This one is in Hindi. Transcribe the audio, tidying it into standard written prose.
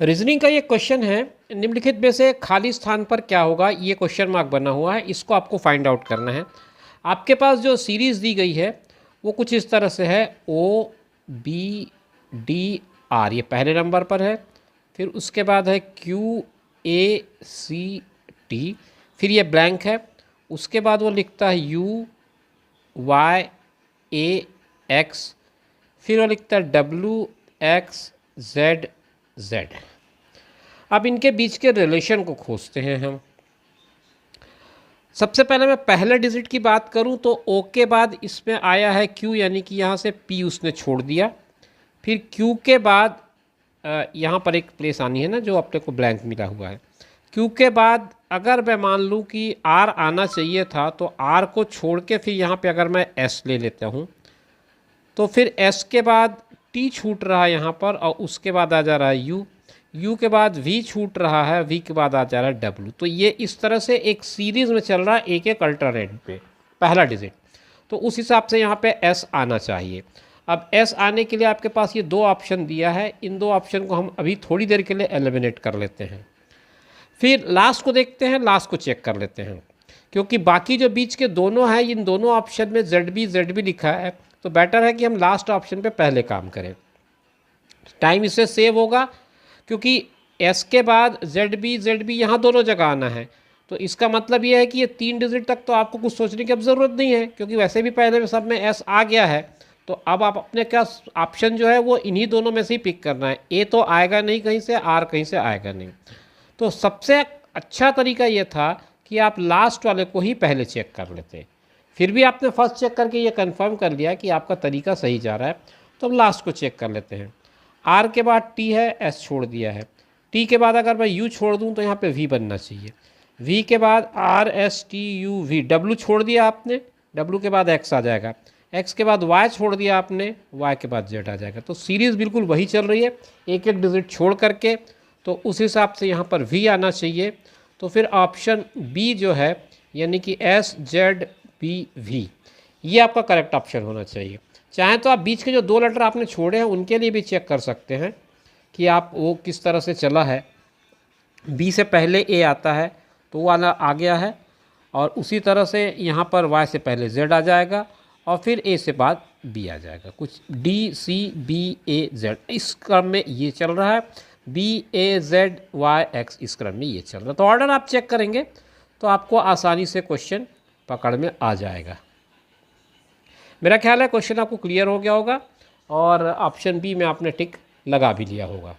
रीजनिंग का ये क्वेश्चन है, निम्नलिखित में से खाली स्थान पर क्या होगा, ये क्वेश्चन मार्क बना हुआ है, इसको आपको फाइंड आउट करना है। आपके पास जो सीरीज़ दी गई है वो कुछ इस तरह से है, ओ बी डी आर, ये पहले नंबर पर है, फिर उसके बाद है क्यू ए सी टी, फिर ये ब्लैंक है, उसके बाद वो लिखता है यू वाई ए एक्स, फिर वो लिखता है डब्ल्यू एक्स जेड जेड। अब इनके बीच के रिलेशन को खोजते हैं हम। सबसे पहले मैं पहले डिजिट की बात करूं तो ओ के बाद इसमें आया है क्यू, यानी कि यहाँ से पी उसने छोड़ दिया। फिर क्यू के बाद यहाँ पर एक प्लेस आनी है ना जो अपने को ब्लैंक मिला हुआ है। क्यू के बाद अगर मैं मान लूँ कि आर आना चाहिए था तो आर को छोड़ के फिर यहाँ पे अगर मैं एस ले लेता हूँ तो फिर एस के बाद टी छूट रहा है यहाँ पर, और उसके बाद आ जा रहा है यू, यू के बाद वी छूट रहा है, वी के बाद आ जा रहा है डब्ल्यू। तो ये इस तरह से एक सीरीज़ में चल रहा है, एक एक अल्टरनेट पे पहला डिजिट। तो उस हिसाब से यहाँ पे एस आना चाहिए। अब एस आने के लिए आपके पास ये दो ऑप्शन दिया है, इन दो ऑप्शन को हम अभी थोड़ी देर के लिए एलिमिनेट कर लेते हैं। फिर लास्ट को देखते हैं, लास्ट को चेक कर लेते हैं, क्योंकि बाकी जो बीच के दोनों हैं इन दोनों ऑप्शन में जेड बी लिखा है, तो बेटर है कि हम लास्ट ऑप्शन पे पहले काम करें। टाइम इससे सेव होगा, क्योंकि एस के बाद जेड बी यहाँ दोनों जगह आना है। तो इसका मतलब ये है कि ये 3 डिजिट तक तो आपको कुछ सोचने की अब ज़रूरत नहीं है, क्योंकि वैसे भी पहले सब में एस आ गया है। तो अब आप अपने क्या ऑप्शन जो है वो इन्हीं दोनों में से ही पिक करना है। ए तो आएगा नहीं कहीं से, आर कहीं से आएगा नहीं। तो सबसे अच्छा तरीका ये था कि आप लास्ट वाले को ही पहले चेक कर लेते। फिर भी आपने फर्स्ट चेक करके ये कंफर्म कर लिया कि आपका तरीका सही जा रहा है, तो हम लास्ट को चेक कर लेते हैं। आर के बाद टी है, एस छोड़ दिया है। टी के बाद अगर मैं यू छोड़ दूं तो यहाँ पे वी बनना चाहिए। वी के बाद R S T U V, W छोड़ दिया आपने, डब्ल्यू के बाद एक्स आ जाएगा, एक्स के बाद वाई छोड़ दिया आपने, वाई के बाद जेड आ जाएगा। तो सीरीज़ बिल्कुल वही चल रही है, एक एक डिजिट छोड़ करके। तो उस हिसाब से यहाँ पर वी आना चाहिए। तो फिर ऑप्शन बी जो है, यानी कि एस जेड बी वी, ये आपका करेक्ट ऑप्शन होना चाहिए। चाहें तो आप बीच के जो 2 लेटर आपने छोड़े हैं उनके लिए भी चेक कर सकते हैं कि आप वो किस तरह से चला है। बी से पहले ए आता है तो वो वाला आ गया है, और उसी तरह से यहाँ पर वाई से पहले जेड आ जाएगा, और फिर ए से बाद बी आ जाएगा। कुछ डी सी बी ए जेड इस क्रम में ये चल रहा है, बी ए जेड वाई एक्स इस क्रम में ये चल रहा है। तो ऑर्डर आप चेक करेंगे तो आपको आसानी से क्वेश्चन पकड़ में आ जाएगा। मेरा ख्याल है क्वेश्चन आपको क्लियर हो गया होगा, और ऑप्शन बी में आपने टिक लगा भी लिया होगा।